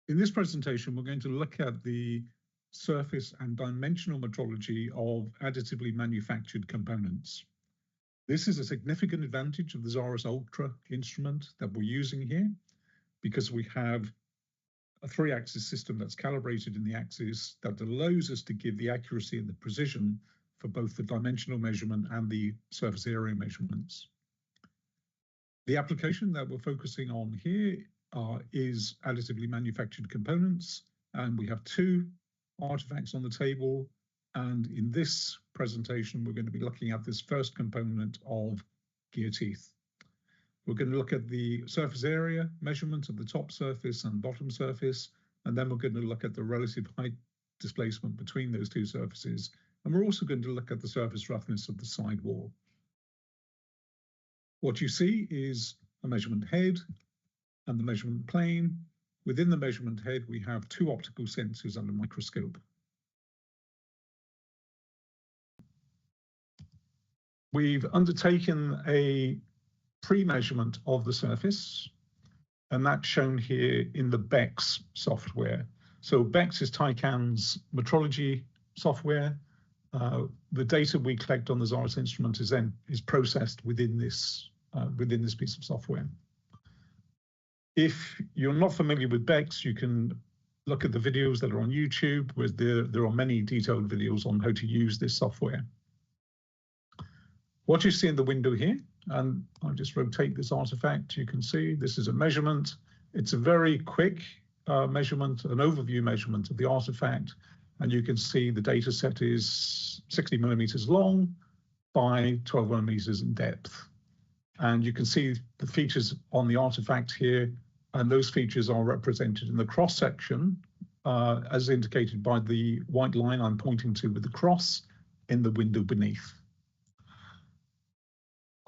In this presentation, we're going to look at the surface and dimensional metrology of additively manufactured components. This is a significant advantage of the XYRIS Ultra instrument that we're using here, because we have a 3-axis system that's calibrated in the axis that allows us to give the accuracy and the precision for both the dimensional measurement and the surface area measurements. The application that we're focusing on here is additively manufactured components, and we have 2 artifacts on the table. And in this presentation, we're going to be looking at this first component of gear teeth. We're going to look at the surface area measurement of the top surface and bottom surface, and then we're going to look at the relative height displacement between those 2 surfaces. And we're also going to look at the surface roughness of the side wall. What you see is a measurement head and the measurement plane. Within the measurement head, we have 2 optical sensors and a microscope. We've undertaken a pre-measurement of the surface, and that's shown here in the BEX software. So BEX is Taycan's metrology software. The data we collect on the XYRIS instrument is processed within this piece of software. If you're not familiar with BEX, you can look at the videos that are on YouTube, where there are many detailed videos on how to use this software. What you see in the window here, and I'll just rotate this artifact, you can see this is a measurement. It's a very quick measurement, an overview measurement of the artifact, and you can see the data set is 60 millimeters long by 12 millimeters in depth. And you can see the features on the artifact here, and those features are represented in the cross-section as indicated by the white line I'm pointing to with the cross in the window beneath.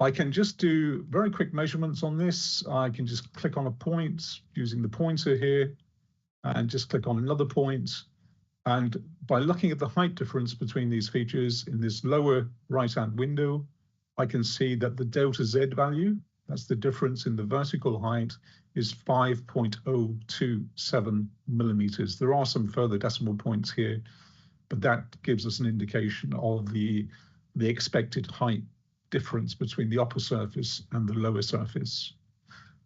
I can just do very quick measurements on this. I can just click on a point using the pointer here and just click on another point. And by looking at the height difference between these features in this lower right-hand window, I can see that the delta Z value, that's the difference in the vertical height, is 5.027 millimeters. There are some further decimal points here, but that gives us an indication of the expected height difference between the upper surface and the lower surface.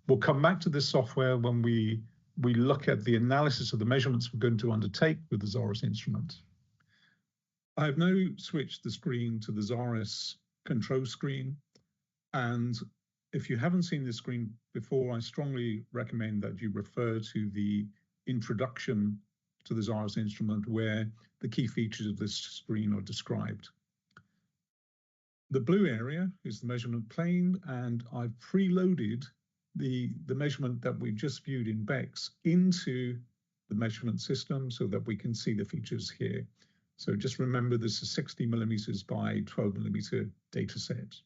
We'll come back to this software when we look at the analysis of the measurements we're going to undertake with the XYRIS instrument. I have now switched the screen to the XYRIS control screen, and if you haven't seen this screen before, I strongly recommend that you refer to the introduction to the XYRIS instrument, where the key features of this screen are described. The blue area is the measurement plane, and I've preloaded the measurement that we've just viewed in BEX into the measurement system so that we can see the features here. So just remember, this is 60 millimeters by 12 millimeter data set.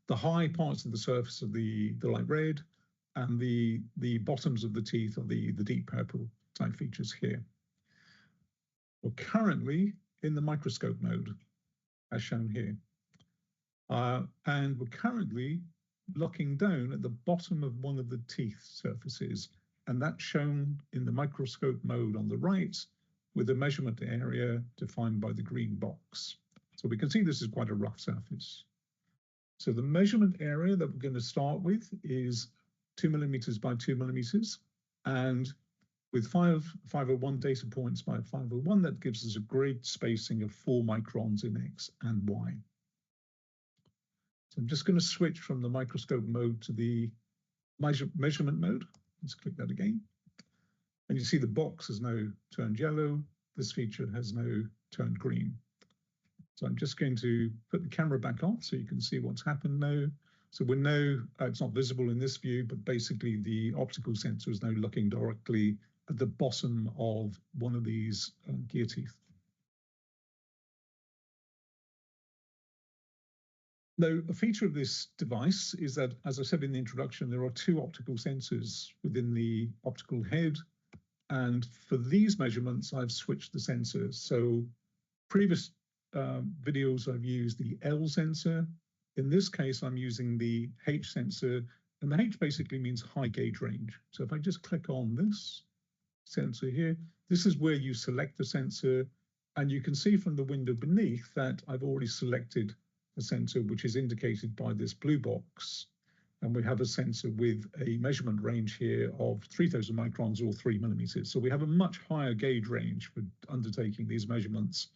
The high parts of the surface are the light red, and the bottoms of the teeth are the deep purple type features here. We're currently in the microscope mode, as shown here. And we're currently looking down at the bottom of one of the teeth surfaces, and that's shown in the microscope mode on the right, with the measurement area defined by the green box. So we can see this is quite a rough surface. So the measurement area that we're going to start with is 2 millimeters by 2 millimeters, and with 501 data points by 501, that gives us a grid spacing of 4 microns in X and Y. So I'm just going to switch from the microscope mode to the measurement mode. Let's click that again. And you see the box has now turned yellow. This feature has now turned green. So I'm just going to put the camera back off so you can see what's happened now. So we're now, it's not visible in this view, but basically the optical sensor is now looking directly at the bottom of one of these gear teeth. Now, a feature of this device is that, as I said in the introduction, there are 2 optical sensors within the optical head. And for these measurements, I've switched the sensors. So previous videos, I've used the L sensor. In this case, I'm using the H sensor, and the H basically means high gauge range. So if I just click on this, sensor here. This is where you select the sensor, and you can see from the window beneath that I've already selected a sensor, which is indicated by this blue box. And we have a sensor with a measurement range here of 3000 microns or 3 millimeters. So we have a much higher gauge range for undertaking these measurements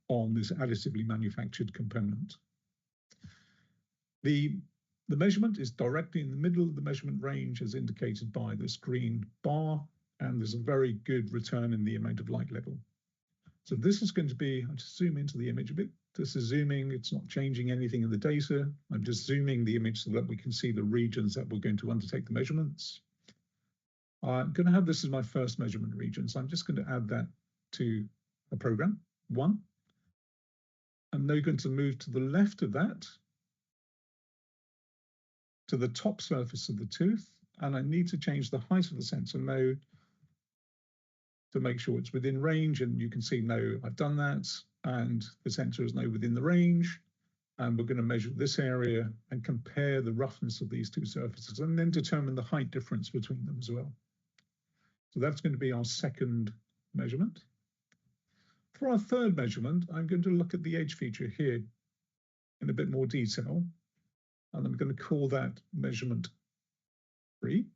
on this additively manufactured component. The measurement is directly in the middle of the measurement range as indicated by this green bar, and there's a very good return in the amount of light level. So this is going to be, I'll just zoom into the image a bit. This is zooming, it's not changing anything in the data. I'm just zooming the image so that we can see the regions that we're going to undertake the measurements. I'm going to have this as my first measurement region, so I'm just going to add that to a program, 1. I'm now going to move to the left of that, to the top surface of the tooth, and I need to change the height of the sensor now to make sure it's within range, and you can see now I've done that, and the sensor is now within the range, and we're going to measure this area and compare the roughness of these two surfaces and then determine the height difference between them as well. So that's going to be our second measurement. For our third measurement, I'm going to look at the edge feature here in a bit more detail, and I'm going to call that measurement 3.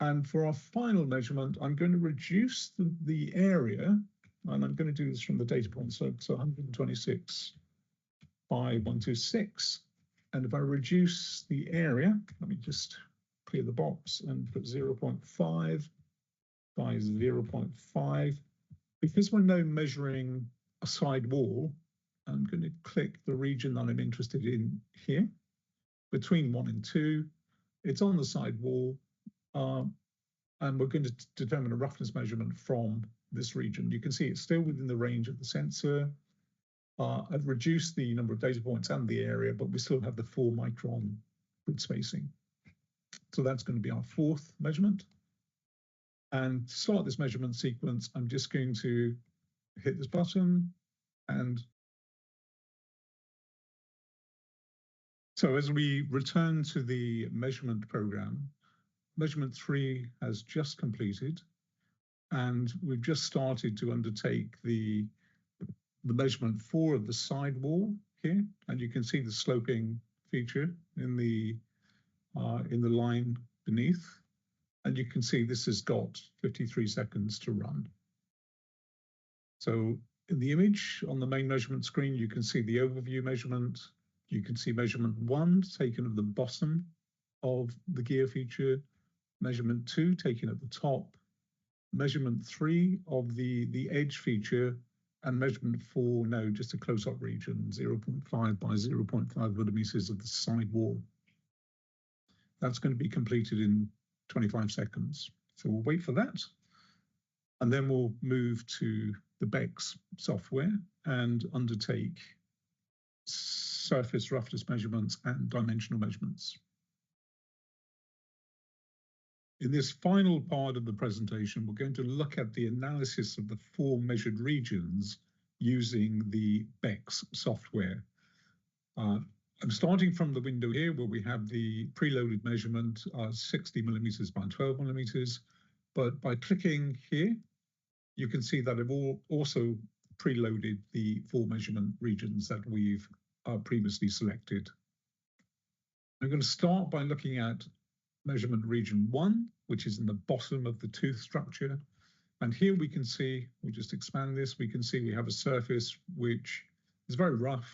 And for our final measurement, I'm going to reduce the area, and I'm going to do this from the data point. So 126 by 126. And if I reduce the area, let me just clear the box and put 0.5 by 0.5. Because we're now measuring a side wall, I'm going to click the region that I'm interested in here, between 1 and 2. It's on the side wall. And we're going to determine a roughness measurement from this region. You can see it's still within the range of the sensor. I've reduced the number of data points and the area, but we still have the 4 micron grid spacing. So that's going to be our fourth measurement. And to start this measurement sequence, I'm just going to hit this button. And so as we return to the measurement program, measurement 3 has just completed, and we've just started to undertake the measurement 4 of the side wall here, and you can see the sloping feature in the line beneath, and you can see this has got 53 seconds to run. So in the image on the main measurement screen, you can see the overview measurement. You can see measurement 1 taken at the bottom of the gear feature, measurement 2 taken at the top, measurement 3 of the edge feature, and measurement 4 now just a close-up region, 0.5 by 0.5 millimeters of the side wall. That's going to be completed in 25 seconds. So we'll wait for that. And then we'll move to the BEX software and undertake surface roughness measurements and dimensional measurements. In this final part of the presentation, we're going to look at the analysis of the 4 measured regions using the BEX software. I'm starting from the window here where we have the preloaded measurement, 60 millimeters by 12 millimeters. But by clicking here, you can see that I've also preloaded the 4 measurement regions that we've previously selected. I'm going to start by looking at measurement region 1, which is in the bottom of the tooth structure. And here we can see, we'll just expand this, we can see we have a surface which is very rough.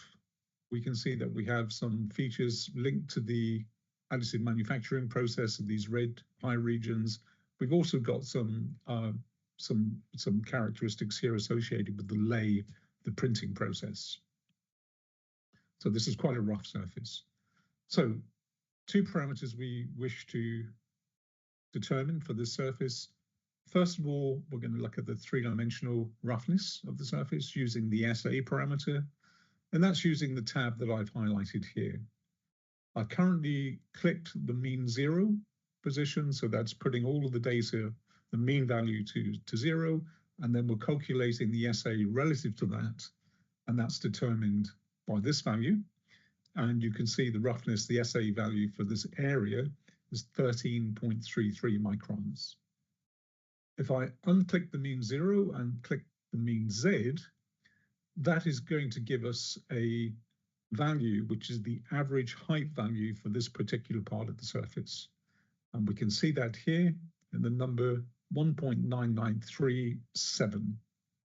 We can see that we have some features linked to the additive manufacturing process of these red high regions. We've also got some characteristics here associated with the lathe, the printing process. So this is quite a rough surface. So 2 parameters we wish to determine for this surface. First of all, we're going to look at the 3-dimensional roughness of the surface using the SA parameter, and that's using the tab that I've highlighted here. I currently clicked the mean 0 position, so that's putting all of the data, the mean value to 0, and then we're calculating the SA relative to that, and that's determined by this value. And you can see the roughness, the SA value for this area is 13.33 microns. If I unclick the mean 0 and click the mean Z, that is going to give us a value, which is the average height value for this particular part of the surface. And we can see that here in the number 1.9937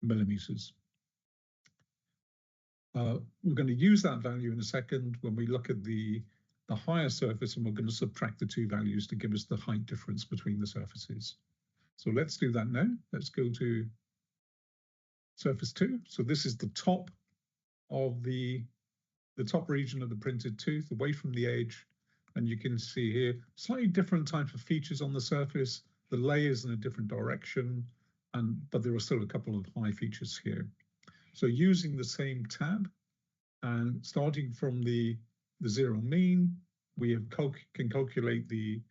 millimeters. We're going to use that value in a second when we look at the higher surface, and we're going to subtract the two values to give us the height difference between the surfaces. So let's do that now. Let's go to surface 2. So this is the top of the top region of the printed tooth, away from the edge. And you can see here slightly different type of features on the surface. The layers in a different direction, but there are still a couple of high features here. So using the same tab and starting from the 0 mean, we can calculate the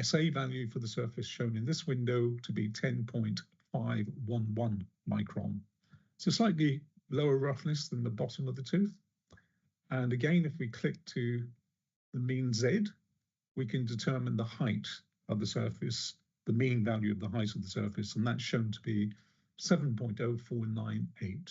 SA value for the surface shown in this window to be 10.511 micron. So slightly lower roughness than the bottom of the tooth. And again, if we click to the mean Z, we can determine the height of the surface, the mean value of the height of the surface, and that's shown to be 7.0498.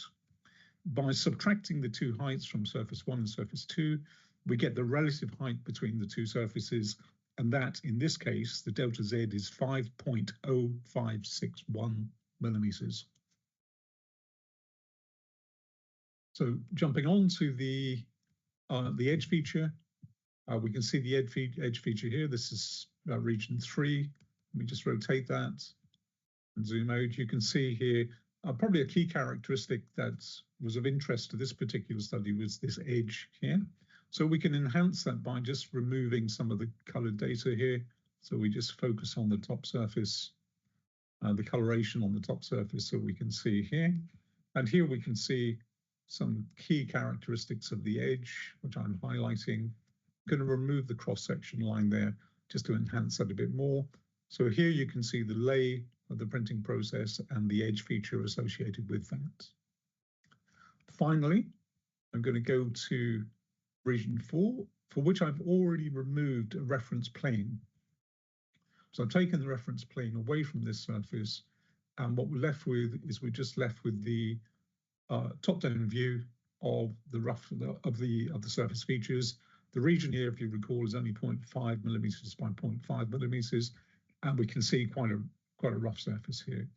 By subtracting the two heights from surface 1 and surface 2, we get the relative height between the two surfaces, and that, in this case, the delta Z is 5.0561 millimeters. So jumping on to the edge feature, we can see the edge feature here. This is region 3. Let me just rotate that and zoom out. You can see here probably a key characteristic that was of interest to this particular study was this edge here. So we can enhance that by just removing some of the colored data here. So we just focus on the top surface, the coloration on the top surface, so we can see here. And here we can see some key characteristics of the edge, which I'm highlighting. I'm going to remove the cross-section line there just to enhance that a bit more. So here you can see the lay of the printing process and the edge feature associated with that. Finally, I'm going to go to region 4, for which I've already removed a reference plane. So I've taken the reference plane away from this surface, and what we're left with is we're just left with the top-down view of the surface features. The region here, if you recall, is only 0.5 millimeters by 0.5 millimeters, and we can see quite a rough surface here.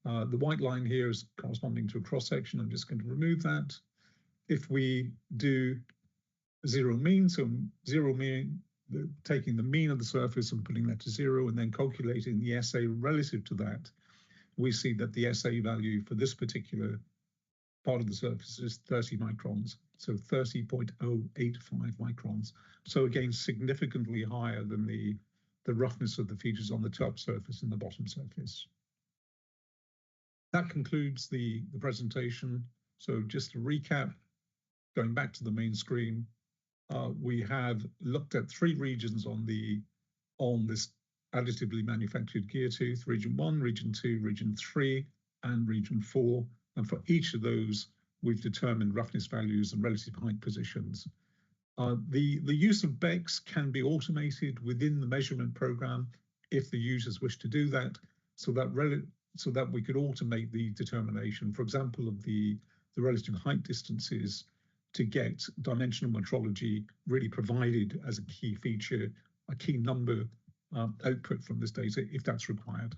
The white line here is corresponding to a cross-section. I'm just going to remove that. If we do 0 mean, so 0 mean, taking the mean of the surface and putting that to 0 and then calculating the SA relative to that, we see that the SA value for this particular part of the surface is 30 microns, so 30.085 microns. So again, significantly higher than the roughness of the features on the top surface and the bottom surface. That concludes the presentation. So just to recap, going back to the main screen, we have looked at 3 regions on this additively manufactured gear tooth: region 1, region 2, region 3, and region 4. And for each of those, we've determined roughness values and relative height positions. The use of BECS can be automated within the measurement program if the users wish to do that, so that we could automate the determination, for example, of the relative height distances, to get dimensional metrology really provided as a key feature, a key number output from this data if that's required.